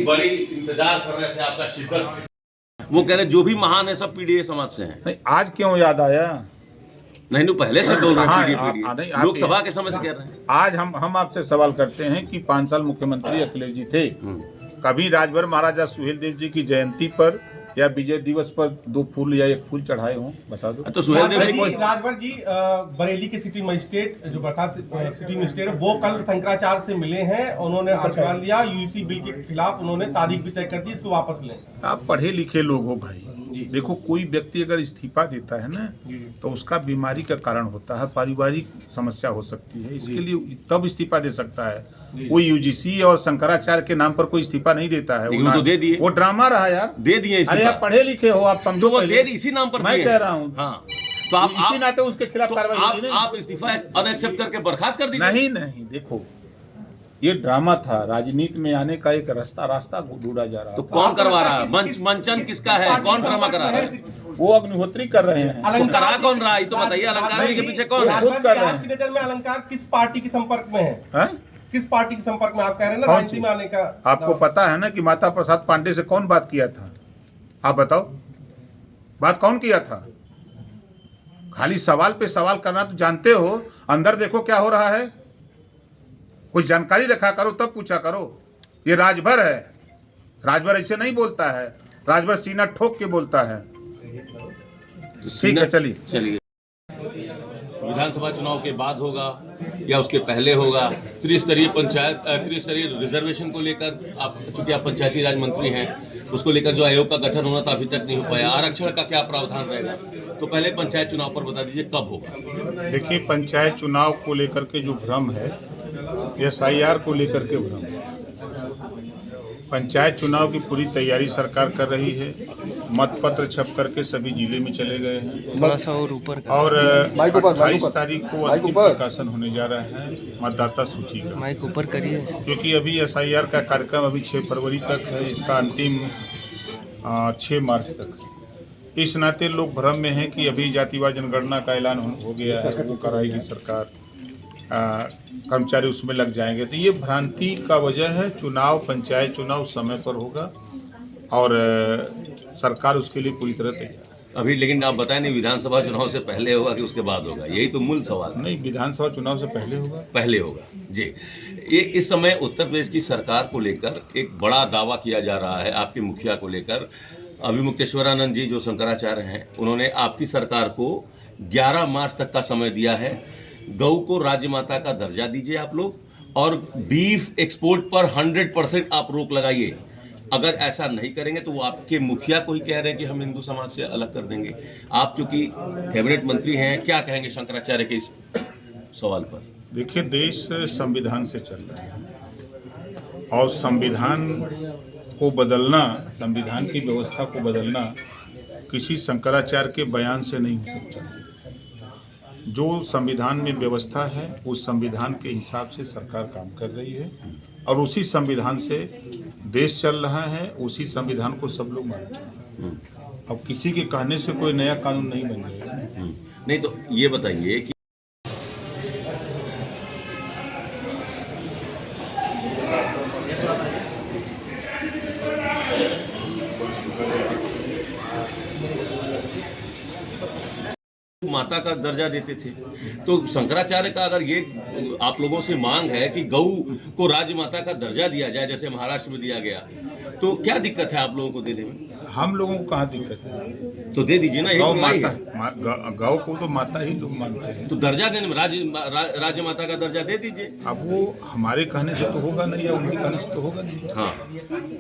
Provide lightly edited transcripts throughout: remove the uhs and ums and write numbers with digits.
बड़ी इंतजार कर रहे थे आपका शिद्दत से। वो कह रहे जो भी महान है सब पीडीए समाज से हैं। नहीं, आज क्यों याद आया? नहीं पहले से बोल रहे हैं नहीं, पीडीए लोकसभा के समय से कह रहे हैं। आज हम आपसे सवाल करते हैं कि 5 साल मुख्यमंत्री अखिलेश जी थे, कभी राजभर महाराजा सुहेलदेव जी की जयंती पर या विजय दिवस पर 2 फूल या 1 फूल चढ़ाए हों? बता दो। तो सुहेलदेव जी राजभर जी बरेली के सिटी मजिस्ट्रेट जो बर्खास्त सिटी मजिस्ट्रेट है वो कल शंकराचार्य से मिले हैं, उन्होंने आशीर्वाद लिया, यूसी बिल के खिलाफ उन्होंने तारीख भी तय कर दी, इसको वापस लें। आप पढ़े लिखे लोग हो भाई, देखो कोई व्यक्ति अगर इस्तीफा देता है ना तो उसका बीमारी का कारण होता है, पारिवारिक समस्या हो सकती है, इसके लिए तब इस्तीफा दे सकता है। कोई यूजीसी और शंकराचार्य के नाम पर कोई इस्तीफा नहीं देता है। वो तो दे दिए, वो ड्रामा रहा यार, दे दिए। अरे आप पढ़े लिखे हो, आप समझो। वो दे दी इसी नाम पर, मैं कह रहा हूँ। हाँ, तो आप इसी नाते उसके खिलाफ कार्रवाई आप इस्तीफा अनएक्सेप्ट करके बर्खास्त कर दीजिए। नहीं, देखो ये ड्रामा था, राजनीति में आने का एक रास्ता ढूंढा जा रहा है। तो कौन करवा रहा है? मंचन किसका है? कौन ड्रामा करा रहा है? वो अग्निहोत्री कर रहे हैं। तो करा कौन रहा है तो बताइए, अलंकार के पीछे कौन है? खुद कर रहे हैं। आपकी नजर में अलंकार किस पार्टी के संपर्क में है? किस पार्टी के संपर्क में? आप कह रहे हैं ना राजनीति में आने का। आपको पता है ना कि माता प्रसाद पांडे से कौन बात किया था? आप बताओ, बात कौन किया था? खाली सवाल पे सवाल करना तो जानते हो, अंदर देखो क्या हो रहा है। कुछ जानकारी रखा करो, तब पूछा करो। ये राजभर है, राजभर ऐसे नहीं बोलता है, राजभर सीना ठोक के बोलता है। ठीक है, चलिए। विधानसभा चुनाव के बाद होगा या उसके पहले होगा? त्रिस्तरीय रिजर्वेशन को लेकर आप, चूंकि आप पंचायती राज मंत्री हैं, उसको लेकर जो आयोग का गठन होना था अभी तक नहीं हो पाया। आरक्षण का क्या प्रावधान रहेगा? तो पहले पंचायत चुनाव पर बता दीजिए कब होगा? देखिए, पंचायत चुनाव को लेकर के जो भ्रम है, SIR को लेकर के भ्रम है। पंचायत चुनाव की पूरी तैयारी सरकार कर रही है। मतपत्र छप करके सभी जिले में चले गए हैं और 28 तारीख को अंतिम प्रकाशन होने जा रहा है मतदाता सूची का। माइक ऊपर करिए, क्योंकि अभी SIR का कार्यक्रम अभी 6 फरवरी तक है, इसका अंतिम 6 मार्च तक। इस नाते लोग भ्रम में हैं कि अभी जातिवार जनगणना का ऐलान हो गया है, वो कराएगी सरकार, कर्मचारी उसमें लग जाएंगे। तो ये भ्रांति का वजह है। चुनाव, पंचायत चुनाव समय पर होगा और सरकार उसके लिए पूरी तरह तैयार। अभी लेकिन आप बताएं नहीं, विधानसभा चुनाव से पहले होगा कि उसके बाद होगा? यही तो मूल सवाल है। नहीं, विधानसभा चुनाव से पहले होगा। पहले होगा जी। ये इस समय उत्तर प्रदेश की सरकार को लेकर एक बड़ा दावा किया जा रहा है, आपके मुखिया को लेकर। अभिमुक्तेश्वरानंद जी जो शंकराचार्य हैं, उन्होंने आपकी सरकार को 11 मार्च तक का समय दिया है। गऊ को राज्य माता का दर्जा दीजिए आप लोग, और बीफ एक्सपोर्ट पर 100% आप रोक लगाइए। अगर ऐसा नहीं करेंगे तो वो आपके मुखिया को ही कह रहे हैं कि हम हिंदू समाज से अलग कर देंगे। आप चूंकि कैबिनेट मंत्री हैं, क्या कहेंगे शंकराचार्य के इस सवाल पर? देखिए, देश संविधान से चल रहा है और संविधान को बदलना, संविधान की व्यवस्था को बदलना किसी शंकराचार्य के बयान से नहीं हो सकता। जो संविधान में व्यवस्था है उस संविधान के हिसाब से सरकार काम कर रही है और उसी संविधान से देश चल रहा है, उसी संविधान को सब लोग मानते हैं। अब किसी के कहने से कोई नया कानून नहीं बन जाएगा। नहीं, तो ये बताइए कि माता का दर्जा देते थे, तो शंकराचार्य का अगर ये आप लोगों से मांग है कि गऊ को राज्य माता का दर्जा दिया जाए जैसे महाराष्ट्र में दिया गया, तो क्या दिक्कत है आप लोगों को देने में? हम लोगों को कहाँ दिक्कत है? तो दे दीजिए ना। गौ को तो माता ही लोग मानते हैं, तो दर्जा देने में राज्य माता का दर्जा दे दीजिए। अब वो हमारे कहने से तो होगा नहीं या उनके कहने से तो होगा नहीं। हाँ,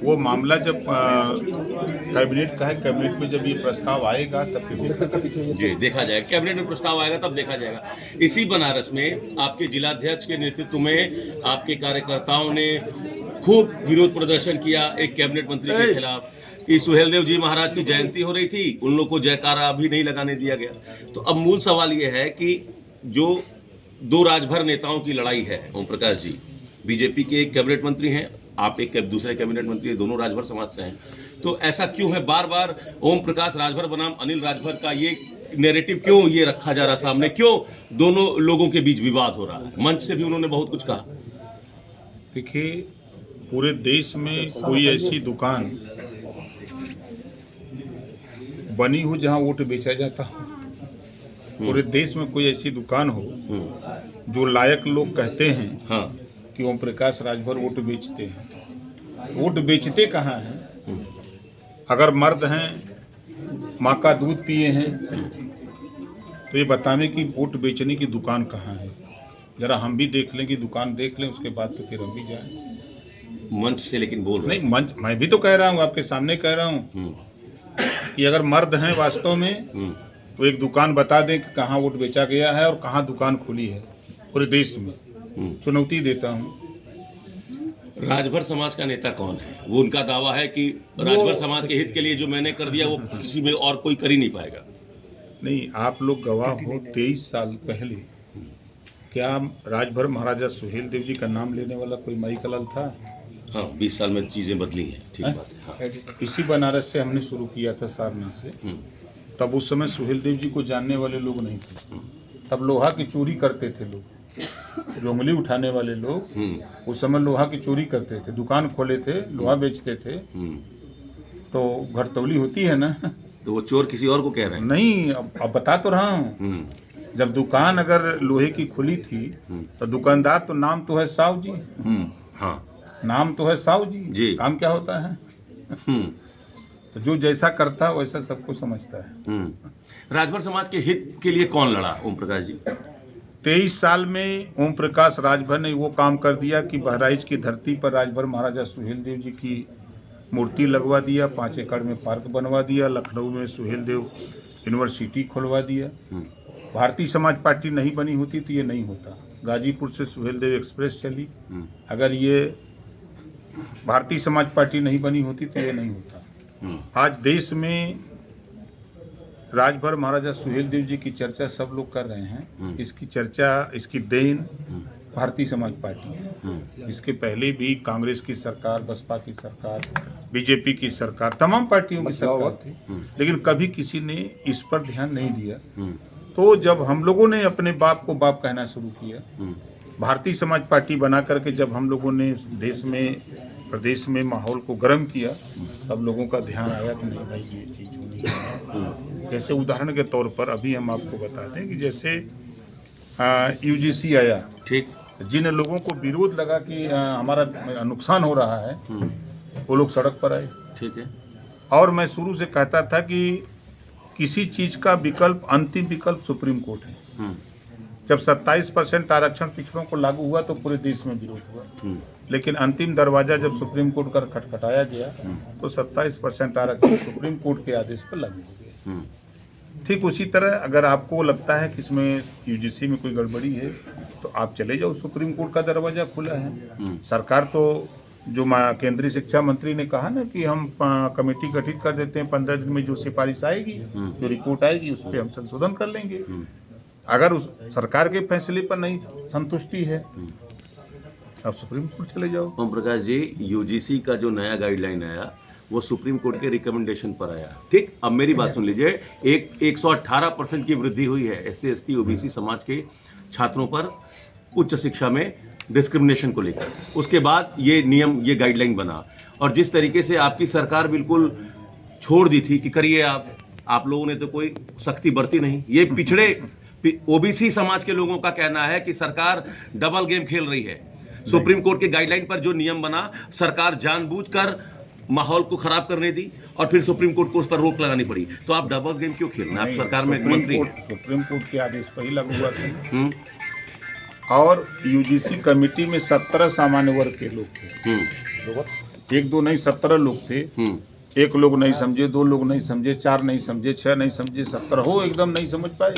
वो मामला जब कैबिनेट का है, कैबिनेट में जब ये प्रस्ताव आएगा तब जी देखा जाएगा। कैबिनेट में प्रस्ताव आएगा तब देखा जाएगा। इसी बनारस में आपके जिलाध्यक्ष के नेतृत्व में आपके कार्यकर्ताओं ने खूब विरोध प्रदर्शन किया एक कैबिनेट मंत्री के खिलाफ कि सुहेलदेव जी महाराज की जयंती हो रही थी, उन लोग को जयकारा भी नहीं लगाने दिया गया। तो अब मूल सवाल ये है कि जो 2 राजभर नेताओं की लड़ाई है, ओम प्रकाश जी बीजेपी के एक कैबिनेट मंत्री हैं, आप एक दूसरे कैबिनेट मंत्री, दोनों राजभर समाज से हैं, तो ऐसा क्यों है बार बार ओम प्रकाश राजभर बनाम अनिल राजभर का ये नैरेटिव क्यों ये रखा जा रहा सामने? क्यों दोनों लोगों के बीच विवाद हो रहा है? मंच से भी उन्होंने बहुत कुछ कहा। देखिए, पूरे देश में कोई ऐसी दुकान बनी हो जहां वोट बेचा जाता हो। पूरे देश में कोई ऐसी दुकान हो जो लायक लोग कहते हैं हाँ कि ओम प्रकाश राजभर वोट बेचते हैं। वोट बेचते कहाँ हैं? अगर मर्द हैं, माँ का दूध पिए हैं, तो ये बताने की वोट बेचने की दुकान कहाँ है? जरा हम भी देख लें कि दुकान देख लें, उसके बाद तो फिर हम भी जाएं। मंच से लेकिन बोल रहे नहीं, मंच मैं भी तो कह रहा हूँ, आपके सामने कह रहा हूँ कि अगर मर्द हैं वास्तव में तो एक दुकान बता दें कि कहाँ वोट बेचा गया है और कहाँ दुकान खुली है पूरे देश में। चुनौती देता हूँ। राजभर समाज का नेता कौन है? वो उनका दावा है कि राजभर समाज के हित के लिए जो मैंने कर दिया वो किसी में और कोई कर ही नहीं पाएगा। नहीं, आप लोग गवाह हो, 23 साल पहले क्या राजभर महाराजा सुहेल देव जी का नाम लेने वाला कोई माई कलाल था? हाँ, 20 साल में चीजें बदली हैं। ठीक बात है। हाँ। इसी बनारस से हमने शुरू किया था, सारनाथ से। तब उस समय सुहेल देव जी को जानने वाले लोग नहीं थे। तब लोहा की चोरी करते थे लोग, उंगली उठाने वाले लोग उस समय लोहा की चोरी करते थे, दुकान खोले थे, लोहा बेचते थे। तो घरतौली होती है ना। तो वो चोर किसी और को कह रहे हैं? नहीं, अब बता तो रहा हूँ। जब दुकान अगर लोहे की खुली थी तो दुकानदार तो नाम तो है साहू जी। हाँ, नाम तो है साहू जी। काम क्या होता है? तो जो जैसा करता है वैसा सबको समझता है। राजभर समाज के हित के लिए कौन लड़ा? ओम प्रकाश जी। 23 साल में ओम प्रकाश राजभर ने वो काम कर दिया कि बहराइच की धरती पर राजभर महाराजा सुहेल देव जी की मूर्ति लगवा दिया, 5 एकड़ में पार्क बनवा दिया, लखनऊ में सुहेल देव यूनिवर्सिटी खुलवा दिया। भारतीय समाज पार्टी नहीं बनी होती तो ये नहीं होता। गाजीपुर से सुहेल देव एक्सप्रेस चली। अगर ये भारतीय समाज पार्टी नहीं बनी होती तो ये नहीं होता। आज देश में राजभर महाराजा सुहेल देव जी की चर्चा सब लोग कर रहे हैं। इसकी चर्चा, इसकी देन भारतीय समाज पार्टी है। इसके पहले भी कांग्रेस की सरकार, बसपा की सरकार, बीजेपी की सरकार, तमाम पार्टियों की सरकार थी, लेकिन कभी किसी ने इस पर ध्यान नहीं दिया। तो जब हम लोगों ने अपने बाप को बाप कहना शुरू किया, भारतीय समाज पार्टी बना करके जब हम लोगों ने देश में, प्रदेश में माहौल को गर्म किया, तब लोगों का ध्यान आया कि नहीं भाई ये चीज़ होनी है। जैसे उदाहरण के तौर पर अभी हम आपको बता दें कि जैसे यूजीसी आया, ठीक, जिन लोगों को विरोध लगा कि हमारा नुकसान हो रहा है, वो लोग सड़क पर आए। ठीक है। और मैं शुरू से कहता था कि किसी चीज़ का विकल्प, अंतिम विकल्प सुप्रीम कोर्ट है। जब 27% आरक्षण पिछड़ों को लागू हुआ तो पूरे देश में विरोध हुआ, लेकिन अंतिम दरवाजा जब सुप्रीम कोर्ट का खटखटाया गया तो 27% आरक्षण सुप्रीम कोर्ट के आदेश पर लागू हो गया। ठीक उसी तरह अगर आपको लगता है कि इसमें यूजीसी में कोई गड़बड़ी है तो आप चले जाओ, सुप्रीम कोर्ट का दरवाजा खुला है। सरकार तो, जो केंद्रीय शिक्षा मंत्री ने कहा ना कि हम कमेटी गठित कर देते हैं, 15 दिन में जो सिफारिश आएगी, जो रिपोर्ट आएगी, उस पर हम संशोधन कर लेंगे। अगर उस सरकार के फैसले पर नहीं संतुष्टि है, अब सुप्रीम कोर्ट चले जाओ। ओम प्रकाश जी, यूजीसी का जो नया गाइडलाइन आया वो सुप्रीम कोर्ट के रिकमेंडेशन पर आया। ठीक, अब मेरी बात सुन लीजिए। 118% की वृद्धि हुई है SC ST OBC समाज के छात्रों पर उच्च शिक्षा में डिस्क्रिमिनेशन को लेकर। उसके बाद ये नियम, ये गाइडलाइन बना, और जिस तरीके से आपकी सरकार बिल्कुल छोड़ दी थी कि करिए आप लोगों ने तो कोई सख्ती बरती नहीं। ये पिछड़े OBC समाज के लोगों का कहना है कि सरकार डबल गेम खेल रही है। सुप्रीम कोर्ट के गाइडलाइन पर जो नियम बना, सरकार जानबूझकर माहौल को खराब करने दी और फिर सुप्रीम कोर्ट को उस पर रोक लगानी पड़ी। तो आप डबल गेम क्यों खेल रहे हैं? आप सरकार में मंत्री हैं। सुप्रीम कोर्ट के आदेश पर ही लागू हुआ था। और यूजीसी कमेटी में 17 सामान्य वर्ग के लोग थे। 1 2 नहीं, 17 लोग थे। 1 लोग नहीं समझे, 2 लोग नहीं समझे, 4 नहीं समझे, 6 नहीं समझे, 17 हो एकदम नहीं समझ पाए।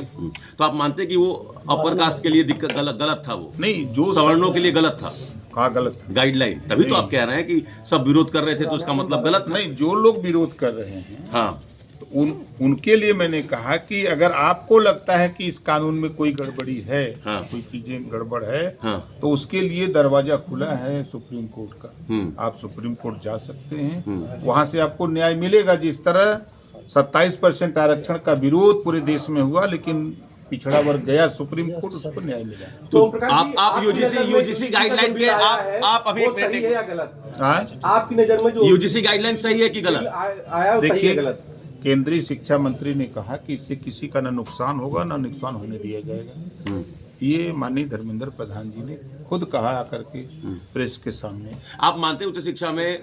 तो आप मानते कि वो अपर कास्ट के लिए दिक्कत गलत था? वो नहीं, जो सवर्णों के लिए गलत था। कहा गलत था गाइडलाइन? तभी तो आप कह रहे हैं कि सब विरोध कर रहे थे तो उसका मतलब गलत था। नहीं, जो लोग विरोध कर रहे हैं, हाँ, तो उनके लिए मैंने कहा कि अगर आपको लगता है कि इस कानून में कोई गड़बड़ी है, हाँ, कोई चीजें गड़बड़ है, हाँ, तो उसके लिए दरवाजा खुला है सुप्रीम कोर्ट का। आप सुप्रीम कोर्ट जा सकते हैं, वहां से आपको न्याय मिलेगा। जिस तरह 27% आरक्षण का विरोध पूरे देश में हुआ, लेकिन पिछड़ा वर्ग गया सुप्रीम कोर्ट, उसको न्याय मिला। तो ओम प्रकाश जी, आप आपकी यूजीसी नज़र में यूजीसी जो गाइडलाइन के बिल आया है, आप अभी वो सही है या गलत? आज आपकी नजर में जो यूजीसी गाइडलाइन सही है कि बिल गलत? आया वो सही है देखिए, गलत? केंद्रीय शिक्षा मंत्री ने कहा कि इससे किसी का ना नुकसान होगा ना नुकसान होने दिया जाएगा। ये माननीय धर्मेंद्र प्रधान जी ने खुद कहा आकर के प्रेस के सामने। आप मानते हैं उच्च शिक्षा में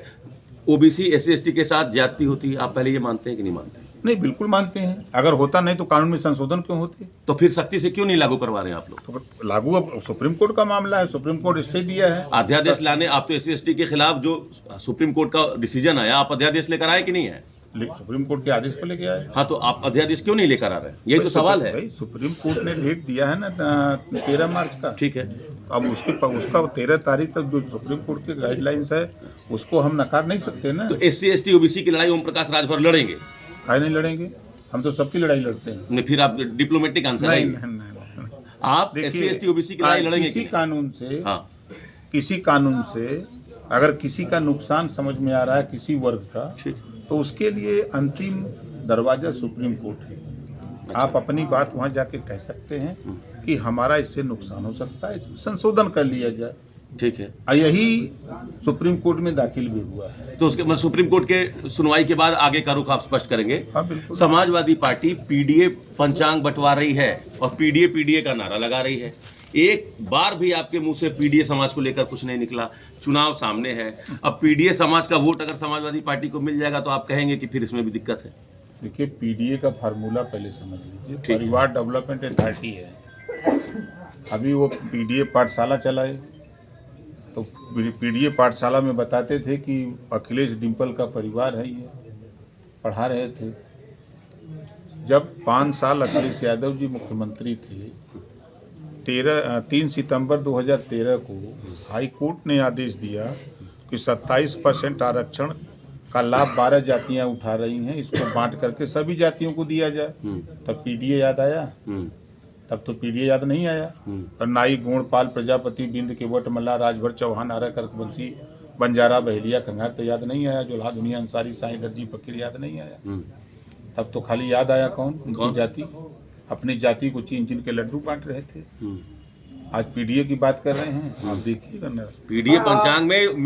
ओबीसी एससी एसटी के साथ ज्यादती होती है? आप पहले ये मानते हैं कि नहीं मानते? नहीं, बिल्कुल मानते हैं। अगर होता नहीं तो कानून में संशोधन क्यों होते? तो फिर सख्ती से क्यों नहीं लागू करवा रहे हैं आप लोग? तो लागू अब सुप्रीम कोर्ट का मामला है, सुप्रीम कोर्ट स्टे दिया है। अध्यादेश लाने आप तो एससी एसटी के खिलाफ जो सुप्रीम कोर्ट का डिसीजन आया, आप अध्यादेश लेकर आए कि नहीं है? सुप्रीम कोर्ट के आदेश पर लेके आए। हाँ, तो आप अध्यादेश क्यों नहीं लेकर आ रहे हैं? यही तो सवाल है। भाई सुप्रीम कोर्ट ने डेट दिया है ना 13 मार्च का। ठीक है, अब उसका 13 तारीख तक जो सुप्रीम कोर्ट के गाइडलाइंस है उसको हम नकार नहीं सकते ना। तो एससी एसटी ओबीसी की लड़ाई ओम प्रकाश राजभर लड़ेंगे? काहे नहीं लड़ेंगे? हम तो सबकी लड़ाई लड़ते हैं। नहीं, फिर आप डिप्लोमेटिक आंसर नहीं, आएंगे। नहीं, नहीं, नहीं। आप एससी एसटी ओबीसी की लड़ाई लड़ेंगे कि किसी नहीं? कानून से, हाँ, किसी कानून से अगर किसी का नुकसान समझ में आ रहा है किसी वर्ग का, ठीक। तो उसके लिए अंतिम दरवाजा सुप्रीम कोर्ट है। आप अपनी बात वहां जाके कह सकते हैं कि हमारा इससे नुकसान हो सकता है, इसमें संशोधन कर लिया जाए। ठीक है। और यही सुप्रीम कोर्ट में दाखिल भी हुआ है। तो उसके बाद सुप्रीम कोर्ट के सुनवाई के बाद आगे का रुख आप स्पष्ट करेंगे? हाँ, बिल्कुल। समाजवादी पार्टी पीडीए पंचांग बंटवा रही है और पीडीए पीडीए का नारा लगा रही है। एक बार भी आपके मुंह से पीडीए समाज को लेकर कुछ नहीं निकला। चुनाव सामने है, अब पीडीए समाज का वोट अगर समाजवादी पार्टी को मिल जाएगा तो आप कहेंगे कि फिर इसमें भी दिक्कत है। देखिए, पीडीए का फार्मूला पहले समझ लीजिए। ठीक है। परिवार डेवलपमेंट अथॉरिटी है। अभी वो पीडीए पाठशाला चलाए, तो पीडीए पाठशाला में बताते थे कि अखिलेश डिम्पल का परिवार है, ये पढ़ा रहे थे। जब 5 साल अखिलेश यादव जी मुख्यमंत्री थे, 3 सितंबर 2013 को हाई कोर्ट ने आदेश दिया कि 27% आरक्षण का लाभ 12 जातियां उठा रही हैं, इसको बांट करके सभी जातियों को दिया जाए। तब पीडीए याद आया? तब तो पीडीए याद नहीं आया। और नाई, गोंडपाल, प्रजापति, बिंद, केवट, मल्ला, राजभर, चौहान, आरा, कर्कवंशी, बंजारा, बहेलिया, कंगार तो याद नहीं आया। जोल्हा, दुनिया, अंसारी, साईं, दर्जी, फकीर याद नहीं आया। तब तो खाली याद आया कौन? उनकी जाति। अपनी जाति को चीन चीन के लड्डू बांट रहे थे। आज पीडीए की बात कर रहे हैं, आप देखिएगा ना। पीडीए पंचांग में